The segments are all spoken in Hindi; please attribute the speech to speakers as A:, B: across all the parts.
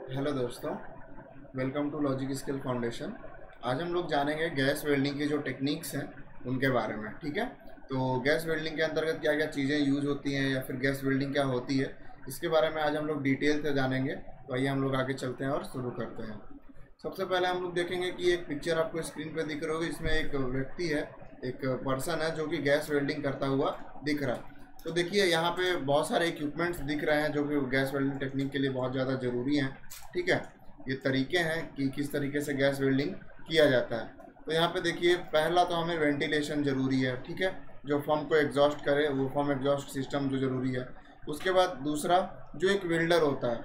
A: हेलो दोस्तों, welcome to logic skill foundation. आज हम लोग जानेंगे गैस वेल्डिंग की जो टेक्निक्स हैं उनके बारे में। ठीक है, तो गैस वेल्डिंग के अंतर्गत क्या क्या चीज़ें यूज़ होती हैं या फिर गैस वेल्डिंग क्या होती है, इसके बारे में आज हम लोग डिटेल से जानेंगे। तो आइए हम लोग आगे चलते हैं और शुरू करते हैं। सबसे पहले हम लोग देखेंगे कि एक पिक्चर आपको स्क्रीन पर दिख रही होगी। इसमें एक व्यक्ति है, एक पर्सन है जो कि गैस वेल्डिंग करता हुआ दिख रहा है। तो देखिए यहाँ पे बहुत सारे इक्विपमेंट्स दिख रहे हैं जो कि गैस वेल्डिंग टेक्निक के लिए बहुत ज़्यादा ज़रूरी हैं। ठीक है, ये तरीके हैं कि किस तरीके से गैस वेल्डिंग किया जाता है। तो यहाँ पे देखिए, पहला तो हमें वेंटिलेशन ज़रूरी है। ठीक है, जो फर्म को एग्जॉस्ट करे वो फर्म एग्जॉस्ट सिस्टम जो ज़रूरी है। उसके बाद दूसरा, जो एक वेल्डर होता है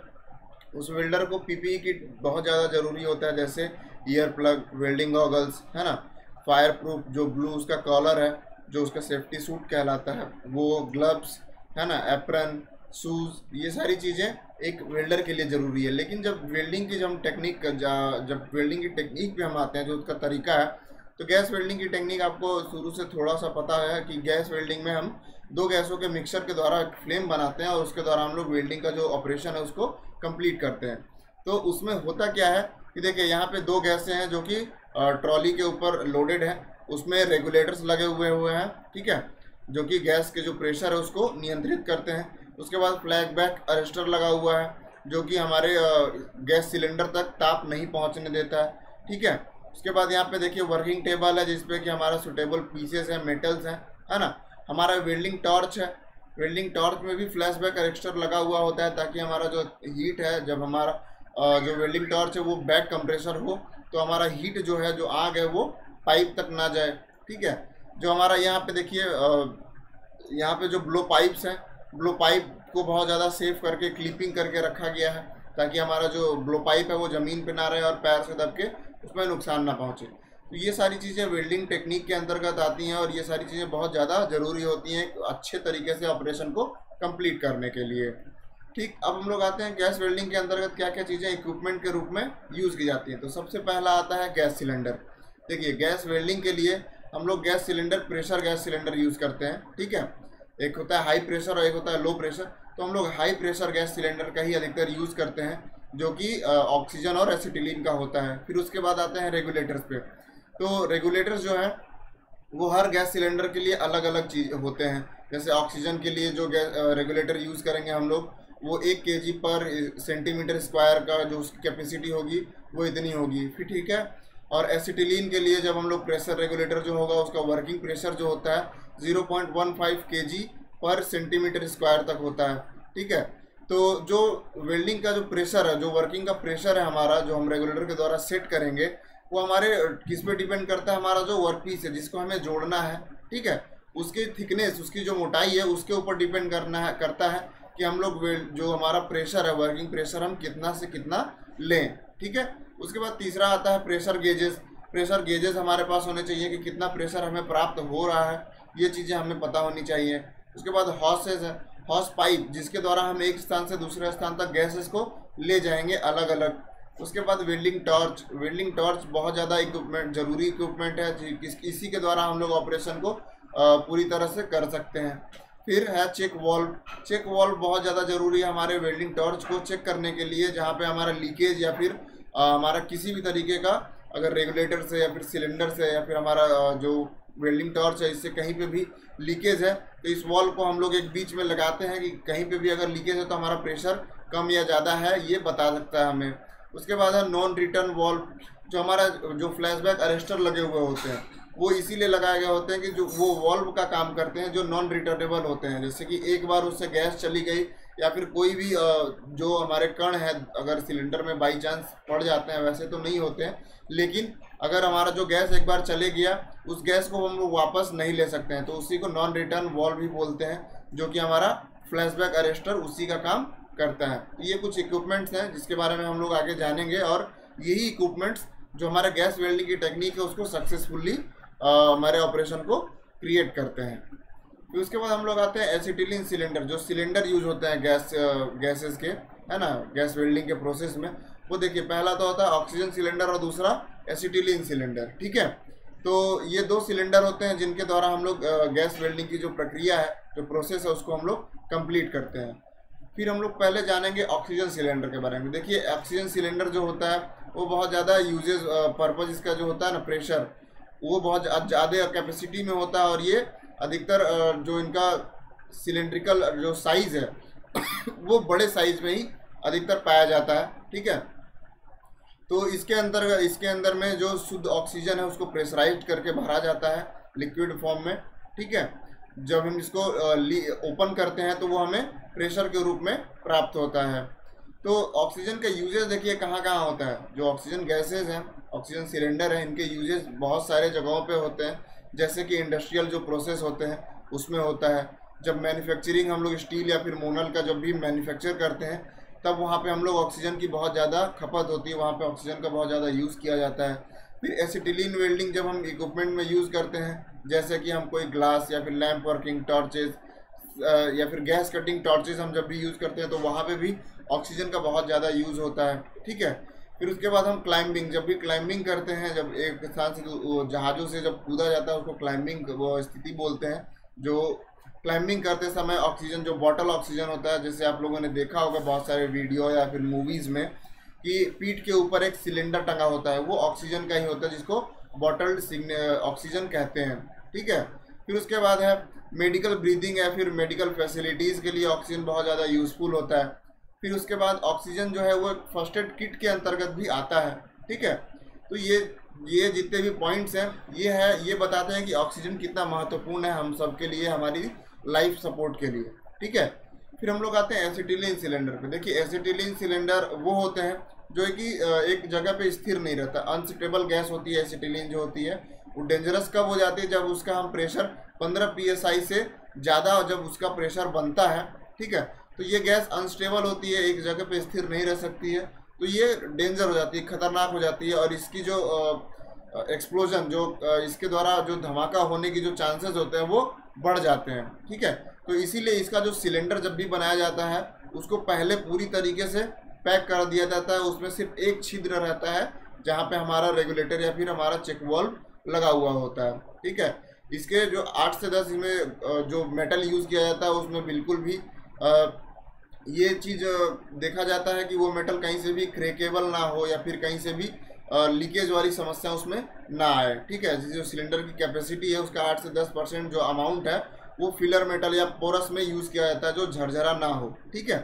A: उस वेल्डर को पीपीई किट बहुत ज़्यादा ज़रूरी होता है, जैसे ईयर प्लग, वेल्डिंग गॉगल्स, है ना, फायर प्रूफ जो ब्लू उसका कॉलर है, जो उसका सेफ्टी सूट कहलाता है, वो ग्लव्स, है ना, एप्रन, शूज़, ये सारी चीज़ें एक वेल्डर के लिए ज़रूरी है। लेकिन जब वेल्डिंग की जब वेल्डिंग की टेक्निक पे हम आते हैं, जो उसका तरीका है, तो गैस वेल्डिंग की टेक्निक आपको शुरू से थोड़ा सा पता है कि गैस वेल्डिंग में हम दो गैसों के मिक्सचर के द्वारा एक फ्लेम बनाते हैं और उसके द्वारा हम लोग वेल्डिंग का जो ऑपरेशन है उसको कंप्लीट करते हैं। तो उसमें होता क्या है कि देखिए, यहाँ पे दो गैसें हैं जो कि ट्रॉली के ऊपर लोडेड है। उसमें रेगुलेटर्स लगे हुए हैं। ठीक है, जो कि गैस के जो प्रेशर है उसको नियंत्रित करते हैं। उसके बाद फ्लैग बैक अरेस्टर लगा हुआ है जो कि हमारे गैस सिलेंडर तक ताप नहीं पहुंचने देता है। ठीक है, उसके बाद यहाँ पे देखिए वर्किंग टेबल है जिसपे कि हमारा सुटेबल पीसेस हैं, मेटल्स हैं, है ना। हमारा वेल्डिंग टॉर्च है। वेल्डिंग टॉर्च में भी फ्लैश बैक अरेस्टर लगा हुआ होता है ताकि हमारा जो हीट है, जब हमारा जो वेल्डिंग टॉर्च है वो बैक कंप्रेसर हो, तो हमारा हीट जो है, जो आग है, वो पाइप तक ना जाए। ठीक है, जो हमारा यहाँ पे देखिए, यहाँ पे जो ब्लो पाइप्स हैं, ब्लो पाइप को बहुत ज़्यादा सेफ करके क्लिपिंग करके रखा गया है ताकि हमारा जो ब्लो पाइप है वो ज़मीन पे ना रहे और पैर से दब के उसमें नुकसान ना पहुँचे। तो ये सारी चीज़ें वेल्डिंग टेक्निक के अंतर्गत आती हैं और ये सारी चीज़ें बहुत ज़्यादा ज़रूरी होती हैं अच्छे तरीके से ऑपरेशन को कंप्लीट करने के लिए। ठीक, अब हम लोग आते हैं गैस वेल्डिंग के अंतर्गत क्या क्या चीज़ें इक्विपमेंट के रूप में यूज़ की जाती हैं। तो सबसे पहला आता है गैस सिलेंडर। देखिए, गैस वेल्डिंग के लिए हम लोग gas cylinder, pressure gas cylinder use करते हैं। ठीक है, एक होता है हाई प्रेशर और एक होता है लो प्रेशर। तो हम लोग हाई प्रेशर गैस सिलेंडर का ही अधिकतर यूज़ करते हैं, जो कि ऑक्सीजन और एसिटिलीन का होता है। फिर उसके बाद आते हैं रेगुलेटर्स पे। तो रेगुलेटर्स जो है वो हर गैस सिलेंडर के लिए अलग अलग चीज़ होते हैं। जैसे ऑक्सीजन के लिए जो गैस रेगुलेटर यूज़ करेंगे हम लोग, वो 1 kg पर सेंटीमीटर स्क्वायर का जो उसकी कैपेसिटी होगी वो इतनी होगी। फिर ठीक है, और एसिटिलीन के लिए जब हम लोग प्रेशर रेगुलेटर जो होगा उसका वर्किंग प्रेशर जो होता है 0.15 kg पर सेंटीमीटर स्क्वायर तक होता है। ठीक है, तो जो वेल्डिंग का जो प्रेशर है, जो वर्किंग का प्रेशर है हमारा, जो हम रेगुलेटर के द्वारा सेट करेंगे, वो हमारे किस पे डिपेंड करता है, हमारा जो वर्क पीस है जिसको हमें जोड़ना है। ठीक है, उसकी थिकनेस, उसकी जो मोटाई है उसके ऊपर डिपेंड करता है कि हम लोग जो हमारा प्रेशर है, वर्किंग प्रेशर, हम कितना से कितना लें। ठीक है, उसके बाद तीसरा आता है प्रेशर गेजेस। प्रेशर गेजेस हमारे पास होने चाहिए कि कितना प्रेशर हमें प्राप्त हो रहा है, ये चीज़ें हमें पता होनी चाहिए। उसके बाद हॉसेस है, हॉस पाइप, जिसके द्वारा हम एक स्थान से दूसरे स्थान तक गैसेस को ले जाएंगे अलग अलग। उसके बाद वेल्डिंग टॉर्च। वेल्डिंग टॉर्च बहुत ज़्यादा इक्विपमेंट, ज़रूरी इक्विपमेंट है, इसी के द्वारा हम लोग ऑपरेशन को पूरी तरह से कर सकते हैं। फिर है चेक वॉल्व। चेक वॉल्व बहुत ज़्यादा ज़रूरी है हमारे वेल्डिंग टॉर्च को चेक करने के लिए, जहाँ पे हमारा लीकेज या फिर हमारा किसी भी तरीके का, अगर रेगुलेटर से या फिर सिलेंडर से या फिर हमारा जो वेल्डिंग टॉर्च है इससे कहीं पे भी लीकेज है, तो इस वॉल्व को हम लोग एक बीच में लगाते हैं कि कहीं पे भी अगर लीकेज है तो हमारा प्रेशर कम या ज़्यादा है ये बता सकता है हमें। उसके बाद है नॉन रिटर्न वॉल्व। जो हमारा जो फ्लैशबैक अरेस्टर लगे हुए होते हैं वो इसीलिए लगाए गए होते हैं कि जो वो वॉल्व का काम करते हैं जो नॉन रिटर्नेबल होते हैं। जैसे कि एक बार उससे गैस चली गई या फिर कोई भी जो हमारे कण है अगर सिलेंडर में बाई चांस पड़ जाते हैं, वैसे तो नहीं होते हैं, लेकिन अगर हमारा जो गैस एक बार चले गया उस गैस को हम लोग वापस नहीं ले सकते हैं, तो उसी को नॉन रिटर्न वॉल्व भी बोलते हैं, जो कि हमारा फ्लैशबैक अरेस्टर उसी का काम करता है। तो ये कुछ इक्विपमेंट्स हैं जिसके बारे में हम लोग आगे जानेंगे, और यही इक्विपमेंट्स जो हमारे गैस वेल्डिंग की टेक्निक है उसको सक्सेसफुली हमारे ऑपरेशन को क्रिएट करते हैं। फिर उसके बाद हम लोग आते हैं एसिटिलीन सिलेंडर। जो सिलेंडर यूज होते हैं गैसेस के, है ना, गैस वेल्डिंग के प्रोसेस में, वो देखिए पहला तो होता है ऑक्सीजन सिलेंडर और दूसरा एसिटिलीन सिलेंडर। ठीक है, तो ये दो सिलेंडर होते हैं जिनके द्वारा हम लोग गैस वेल्डिंग की जो प्रक्रिया है, जो प्रोसेस है, उसको हम लोग कंप्लीट करते हैं। फिर हम लोग पहले जानेंगे ऑक्सीजन सिलेंडर के बारे में। देखिए ऑक्सीजन सिलेंडर जो होता है वो बहुत ज़्यादा यूजेज पर्पज इसका जो होता है ना प्रेशर, वो बहुत ज़्यादा कैपेसिटी में होता है और ये अधिकतर जो इनका सिलेंड्रिकल जो साइज़ है वो बड़े साइज में ही अधिकतर पाया जाता है। ठीक है, तो इसके अंदर में जो शुद्ध ऑक्सीजन है उसको प्रेशराइज्ड करके भरा जाता है लिक्विड फॉर्म में। ठीक है, जब हम इसको ओपन करते हैं तो वो हमें प्रेशर के रूप में प्राप्त होता है। तो ऑक्सीजन का यूजेस देखिए कहाँ कहाँ होता है। जो ऑक्सीजन गैसेज हैं, ऑक्सीजन सिलेंडर है, इनके यूजेस बहुत सारे जगहों पे होते हैं, जैसे कि इंडस्ट्रियल जो प्रोसेस होते हैं उसमें होता है। जब मैन्युफैक्चरिंग हम लोग स्टील या फिर मोनल का जब भी मैन्युफैक्चर करते हैं तब वहाँ पे हम लोग ऑक्सीजन की बहुत ज़्यादा खपत होती है, वहाँ पे ऑक्सीजन का बहुत ज़्यादा यूज़ किया जाता है। फिर एसिटिलीन वेल्डिंग जब हम इक्विपमेंट में यूज़ करते हैं, जैसे कि हम कोई ग्लास या फिर लैंप वर्किंग टॉर्चेज या फिर गैस कटिंग टॉर्चेज हम जब भी यूज़ करते हैं तो वहाँ पे भी ऑक्सीजन का बहुत ज़्यादा यूज़ होता है। ठीक है, फिर उसके बाद हम क्लाइंबिंग, जब भी क्लाइंबिंग करते हैं, जब एक स्थान से जहाज़ों से जब कूदा जाता है उसको क्लाइंबिंग वो स्थिति बोलते हैं। जो क्लाइंबिंग करते समय ऑक्सीजन, जो बॉटल ऑक्सीजन होता है, जैसे आप लोगों ने देखा होगा बहुत सारे वीडियो या फिर मूवीज़ में कि पीठ के ऊपर एक सिलेंडर टंगा होता है, वो ऑक्सीजन का ही होता है जिसको बॉटल्ड ऑक्सीजन कहते हैं। ठीक है, फिर उसके बाद है मेडिकल ब्रीदिंग या फिर मेडिकल फैसिलिटीज़ के लिए ऑक्सीजन बहुत ज़्यादा यूज़फुल होता है। फिर उसके बाद ऑक्सीजन जो है वो फर्स्ट एड किट के अंतर्गत भी आता है। ठीक है, तो ये जितने भी पॉइंट्स हैं ये बताते हैं कि ऑक्सीजन कितना महत्वपूर्ण है हम सब के लिए, हमारी लाइफ सपोर्ट के लिए। ठीक है, फिर हम लोग आते हैं एसिटिलीन सिलेंडर पे। देखिए एसिटिलीन सिलेंडर वो होते हैं जो कि एक जगह पे स्थिर नहीं रहता, अनस्टेबल गैस होती है एसिटिलीन जो होती है। वो डेंजरस कब हो जाती है, जब उसका हम प्रेशर 15 psi से ज़्यादा जब उसका प्रेशर बनता है। ठीक है, तो ये गैस अनस्टेबल होती है, एक जगह पे स्थिर नहीं रह सकती है, तो ये डेंजर हो जाती है, खतरनाक हो जाती है और इसकी जो एक्सप्लोजन, जो इसके द्वारा जो धमाका होने की जो चांसेस होते हैं वो बढ़ जाते हैं। ठीक है, तो इसीलिए इसका जो सिलेंडर जब भी बनाया जाता है उसको पहले पूरी तरीके से पैक कर दिया जाता है। उसमें सिर्फ एक छिद्र रहता है जहाँ पे हमारा रेगुलेटर या फिर हमारा चेक वाल्व लगा हुआ होता है। ठीक है, इसके जो 8 से 10 में जो मेटल यूज़ किया जाता है उसमें बिल्कुल भी ये चीज़ देखा जाता है कि वो मेटल कहीं से भी क्रैकेबल ना हो या फिर कहीं से भी लीकेज वाली समस्या उसमें ना आए। ठीक है, जो सिलेंडर की कैपेसिटी है उसका 8 से 10% जो अमाउंट है वो फिलर मेटल या पोरस में यूज़ किया जाता है जो झरझरा ना हो। ठीक है,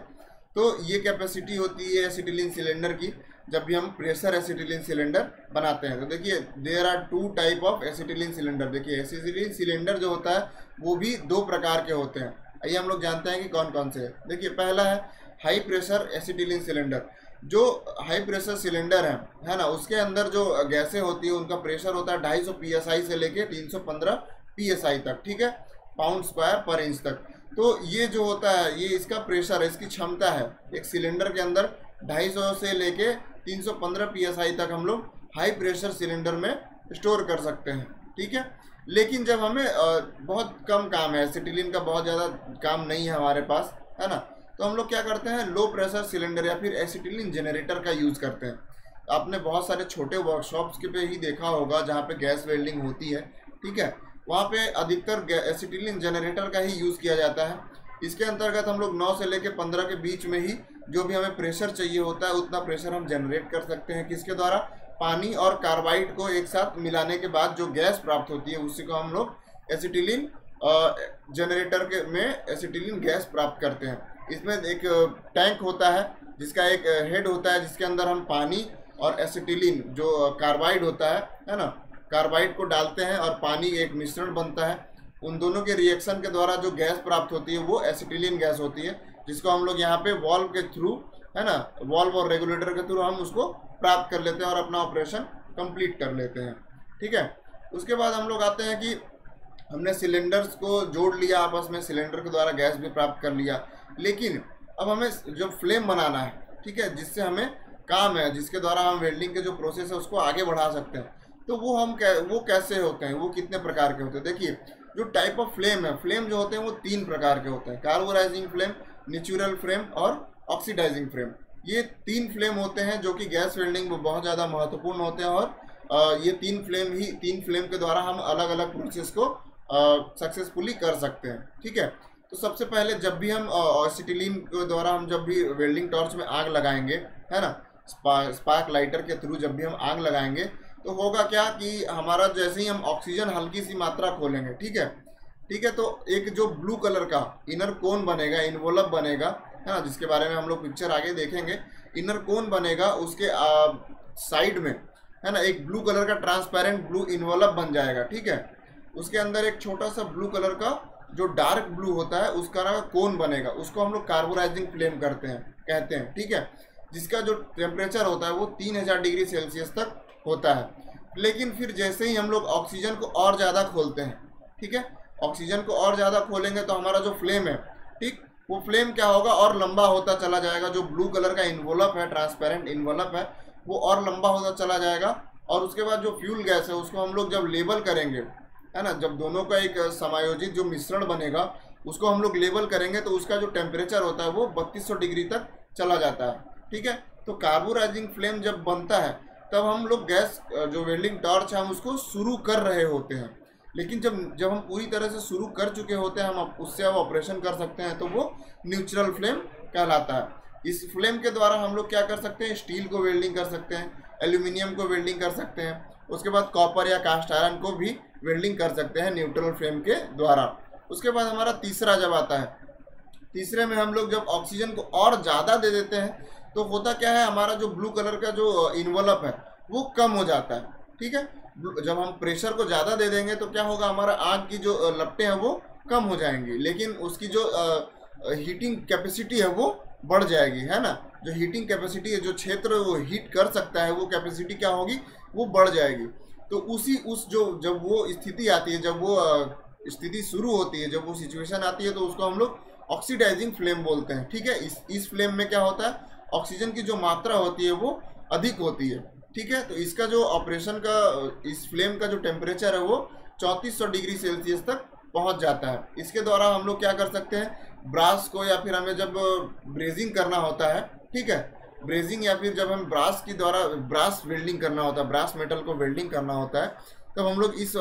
A: तो ये कैपेसिटी होती है एसिटिलीन सिलेंडर की जब भी हम प्रेशर एसिटिलीन सिलेंडर बनाते हैं। तो देखिए there are 2 type of acetylene cylinder. देखिए एसिटिलीन सिलेंडर जो होता है वो भी 2 प्रकार के होते हैं। आइए हम लोग जानते हैं कि कौन कौन से हैं। देखिए पहला है हाई प्रेशर एसिटिलीन सिलेंडर। जो हाई प्रेशर सिलेंडर है ना, उसके अंदर जो गैसें होती है उनका प्रेशर होता है 250 psi से लेके 315 psi तक। ठीक है, पाउंड स्क्वायर पर इंच तक। तो ये जो होता है ये इसका प्रेशर है, इसकी क्षमता है। एक सिलेंडर के अंदर 250 से लेके 315 psi तक हम लोग हाई प्रेशर सिलेंडर में स्टोर कर सकते हैं। ठीक है, लेकिन जब हमें बहुत कम काम है, एसिटिलीन का बहुत ज़्यादा काम नहीं है हमारे पास, है ना, तो हम लोग क्या करते हैं लो प्रेशर सिलेंडर या फिर एसिटिलीन जनरेटर का यूज़ करते हैं। आपने बहुत सारे छोटे वर्कशॉप्स के पे ही देखा होगा जहाँ पे गैस वेल्डिंग होती है। ठीक है, वहाँ पे अधिकतर एसिटिलीन जनरेटर का ही यूज़ किया जाता है। इसके अंतर्गत हम लोग 9 से लेकर 15 के बीच में ही जो भी हमें प्रेशर चाहिए होता है उतना प्रेशर हम जनरेट कर सकते हैं। किसके द्वारा, पानी और कार्बाइड को एक साथ मिलाने के बाद जो गैस प्राप्त होती है उसी को हम लोग एसिटिलीन जनरेटर के में एसिटिलीन गैस प्राप्त करते हैं। इसमें एक टैंक होता है जिसका एक हेड होता है जिसके अंदर हम पानी और एसिटिलीन जो कार्बाइड होता है ना, कार्बाइड को डालते हैं और पानी एक मिश्रण बनता है। उन दोनों के रिएक्शन के द्वारा जो गैस प्राप्त होती है वो एसिटिलीन गैस होती है, जिसको हम लोग यहाँ पे वॉल्व के थ्रू, है ना, वॉल्व और रेगुलेटर के थ्रू हम उसको प्राप्त कर लेते हैं और अपना ऑपरेशन कंप्लीट कर लेते हैं। ठीक है, उसके बाद हम लोग आते हैं कि हमने सिलेंडर्स को जोड़ लिया आपस में, सिलेंडर के द्वारा गैस भी प्राप्त कर लिया, लेकिन अब हमें जो फ्लेम बनाना है, ठीक है, जिससे हमें काम है, जिसके द्वारा हम वेल्डिंग के जो प्रोसेस है उसको आगे बढ़ा सकते हैं, तो वो कैसे होते हैं, वो कितने प्रकार के होते हैं। देखिए जो टाइप ऑफ फ्लेम है, फ्लेम जो होते हैं वो 3 प्रकार के होते हैं, कार्बोराइजिंग फ्लेम, नेचुरल फ्लेम और ऑक्सीडाइजिंग फ्लेम। ये 3 फ्लेम होते हैं जो कि गैस वेल्डिंग में बहुत ज़्यादा महत्वपूर्ण होते हैं और ये 3 फ्लेम के द्वारा हम अलग अलग प्रोसेस को सक्सेसफुली कर सकते हैं। ठीक है, तो सबसे पहले जब भी हम एसिटिलीन के द्वारा हम जब भी वेल्डिंग टॉर्च में आग लगाएंगे, है ना, स्पार्क लाइटर के थ्रू जब भी हम आग लगाएंगे तो होगा क्या कि हमारा जैसे ही हम ऑक्सीजन हल्की सी मात्रा खोलेंगे, ठीक है, ठीक है, तो एक जो ब्लू कलर का इनर कोन बनेगा, इन्वोलप बनेगा, है ना, जिसके बारे में हम लोग पिक्चर आगे देखेंगे। इनर कोन बनेगा, उसके साइड में, है ना, एक ब्लू कलर का ट्रांसपेरेंट ब्लू इन्वोलप बन जाएगा, ठीक है। उसके अंदर एक छोटा सा ब्लू कलर का जो डार्क ब्लू होता है उसका ना कोन बनेगा, उसको हम लोग कार्बोराइजिंग फ्लेम कहते हैं, ठीक है, जिसका जो टेम्परेचर होता है वो 3000 डिग्री सेल्सियस तक होता है। लेकिन फिर जैसे ही हम लोग ऑक्सीजन को और ज़्यादा खोलते हैं, ठीक है, ऑक्सीजन को और ज़्यादा खोलेंगे तो हमारा जो फ्लेम है, ठीक, वो फ्लेम क्या होगा, और लंबा होता चला जाएगा। जो ब्लू कलर का इन्वोलप है, ट्रांसपेरेंट इन्वोलप है, वो और लंबा होता चला जाएगा। और उसके बाद जो फ्यूल गैस है उसको हम लोग जब लेबल करेंगे, है ना, जब दोनों का एक समायोजित जो मिश्रण बनेगा उसको हम लोग लेबल करेंगे तो उसका जो टेम्परेचर होता है वो 3200 डिग्री तक चला जाता है, ठीक है। तो कार्बोराइजिंग फ्लेम जब बनता है तब हम लोग गैस जो वेल्डिंग टॉर्च है हम उसको शुरू कर रहे होते हैं। लेकिन जब हम पूरी तरह से शुरू कर चुके होते हैं, हम उससे अब ऑपरेशन कर सकते हैं, तो वो न्यूट्रल फ्लेम कहलाता है। इस फ्लेम के द्वारा हम लोग क्या कर सकते हैं, स्टील को वेल्डिंग कर सकते हैं, एल्यूमिनियम को वेल्डिंग कर सकते हैं, उसके बाद कॉपर या कास्ट आयरन को भी वेल्डिंग कर सकते हैं न्यूट्रल फ्लेम के द्वारा। उसके बाद हमारा तीसरा जब आता है, तीसरे में हम लोग जब ऑक्सीजन को और ज़्यादा दे देते हैं तो होता क्या है, हमारा जो ब्लू कलर का जो इन्वोलप है वो कम हो जाता है, ठीक है। जब हम प्रेशर को ज़्यादा दे देंगे तो क्या होगा, हमारा आग की जो लपटें हैं वो कम हो जाएंगी, लेकिन उसकी जो हीटिंग कैपेसिटी है वो बढ़ जाएगी, है ना। जो हीटिंग कैपेसिटी है, जो क्षेत्र वो हीट कर सकता है, वो कैपेसिटी क्या होगी, वो बढ़ जाएगी। तो जब वो स्थिति आती है, जब वो स्थिति शुरू होती है, जब वो सिचुएशन आती है, तो उसको हम लोग ऑक्सीडाइजिंग फ्लेम बोलते हैं, ठीक है। इस फ्लेम में क्या होता है, ऑक्सीजन की जो मात्रा होती है वो अधिक होती है, ठीक है। तो इसका जो ऑपरेशन का, इस फ्लेम का जो टेम्परेचर है वो 3400 डिग्री सेल्सियस तक पहुंच जाता है। इसके द्वारा हम लोग क्या कर सकते हैं, ब्रास को, या फिर हमें जब ब्रेजिंग करना होता है, ठीक है, ब्रेजिंग, या फिर जब हम ब्रास के द्वारा ब्रास वेल्डिंग करना होता है, ब्रास मेटल को वेल्डिंग करना होता है, तब हम लोग इस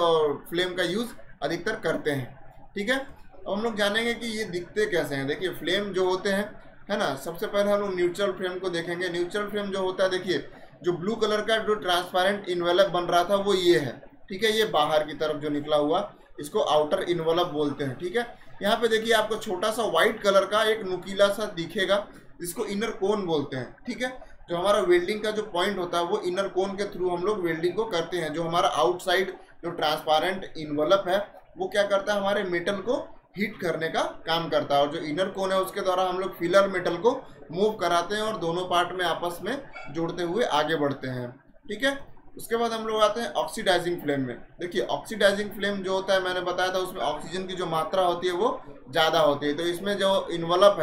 A: फ्लेम का यूज़ अधिकतर करते हैं, ठीक है। अब हम लोग जानेंगे कि ये दिखते कैसे हैं। देखिए, फ्लेम जो होते हैं, है ना, सबसे पहले हम लोग न्यूट्रल फ्लेम को देखेंगे। न्यूट्रल फ्लेम जो होता है, देखिए, जो ब्लू कलर का जो ट्रांसपेरेंट इन्वेलप बन रहा था वो ये है, ठीक है, ये बाहर की तरफ जो निकला हुआ, इसको आउटर इन्वेलप बोलते हैं, ठीक है। यहाँ पे देखिए आपको छोटा सा व्हाइट कलर का एक नुकीला सा दिखेगा, इसको इनर कोन बोलते हैं, ठीक है। जो हमारा वेल्डिंग का जो पॉइंट होता है वो इनर कोन के थ्रू हम लोग वेल्डिंग को करते हैं। जो हमारा आउटसाइड जो ट्रांसपेरेंट इन्वेलप है वो क्या करता है, हमारे मेटल को हीट करने का काम करता है, और जो इनर कोन है उसके द्वारा हम लोग फिलर मेटल को मूव कराते हैं और दोनों पार्ट में आपस में जोड़ते हुए आगे बढ़ते हैं, ठीक है। उसके बाद हम लोग आते हैं ऑक्सीडाइजिंग फ्लेम में। देखिए, ऑक्सीडाइजिंग फ्लेम जो होता है, मैंने बताया था, उसमें ऑक्सीजन की जो मात्रा होती है वो ज़्यादा होती है। तो इसमें जो इन्वेलप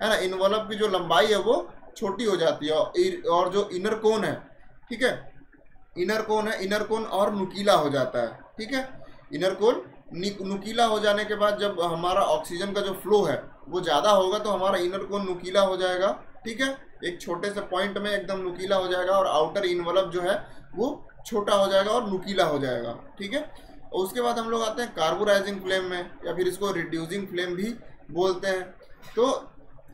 A: है ना, इन्वेलप की जो लंबाई है वो छोटी हो जाती है, और जो इनर कोन है, ठीक है, इनर कोन और नुकीला हो जाता है, ठीक है। इनर कोन नुकीला हो जाने के बाद जब हमारा ऑक्सीजन का जो फ्लो है वो ज़्यादा होगा तो हमारा इनर कोन नुकीला हो जाएगा, ठीक है, एक छोटे से पॉइंट में एकदम नुकीला हो जाएगा, और आउटर इन्वेलप जो है वो छोटा हो जाएगा और नुकीला हो जाएगा, ठीक है। और उसके बाद हम लोग आते हैं कार्बोराइजिंग फ्लेम में, या फिर इसको रिड्यूसिंग फ्लेम भी बोलते हैं। तो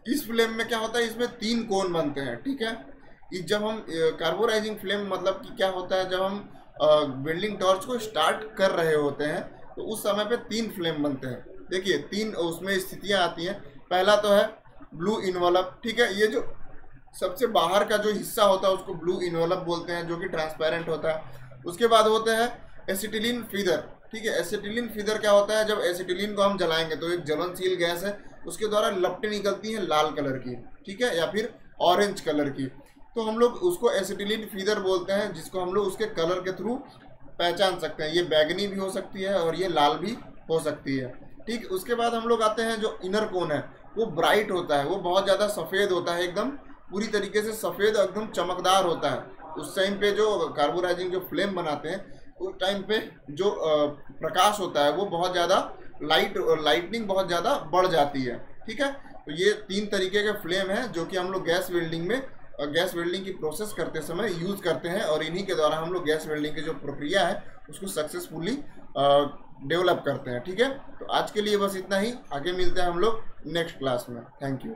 A: इस फ्लेम में क्या होता है, इसमें 3 कोन बनते हैं, ठीक है। जब हम कार्बोराइजिंग फ्लेम मतलब कि क्या होता है, जब हम वेल्डिंग टॉर्च को स्टार्ट कर रहे होते हैं तो उस समय पे 3 फ्लेम बनते हैं। देखिए, 3 उसमें स्थितियां आती हैं। पहला तो है ब्लू इन्वेलप, ठीक है, ये जो सबसे बाहर का जो हिस्सा होता है उसको ब्लू इन्वेलप बोलते हैं, जो कि ट्रांसपेरेंट होता है। उसके बाद होते हैं एसिटिलीन फीदर, ठीक है। एसिटिलीन फीदर क्या होता है, जब एसिटिलीन को हम जलाएंगे तो एक ज्वलनशील गैस है, उसके द्वारा लपटें निकलती हैं लाल कलर की, ठीक है, या फिर ऑरेंज कलर की, तो हम लोग उसको एसिटिलीन फीदर बोलते हैं, जिसको हम लोग उसके कलर के थ्रू पहचान सकते हैं। ये बैगनी भी हो सकती है और ये लाल भी हो सकती है, ठीक। उसके बाद हम लोग आते हैं जो इनर कोन है वो ब्राइट होता है, वो बहुत ज़्यादा सफ़ेद होता है, एकदम पूरी तरीके से सफ़ेद, एकदम चमकदार होता है। उस टाइम पे जो कार्बोराइजिंग जो फ्लेम बनाते हैं उस टाइम पे जो प्रकाश होता है वो बहुत ज़्यादा लाइटनिंग बहुत ज़्यादा बढ़ जाती है, ठीक है। तो ये 3 तरीके के फ्लेम हैं जो कि हम लोग गैस वेल्डिंग में गैस वेल्डिंग की प्रोसेस करते समय यूज़ करते हैं, और इन्हीं के द्वारा हम लोग गैस वेल्डिंग की जो प्रक्रिया है उसको सक्सेसफुली डेवलप करते हैं। ठीक है, तो आज के लिए बस इतना ही, आगे मिलते हैं हम लोग नेक्स्ट क्लास में। Thank you.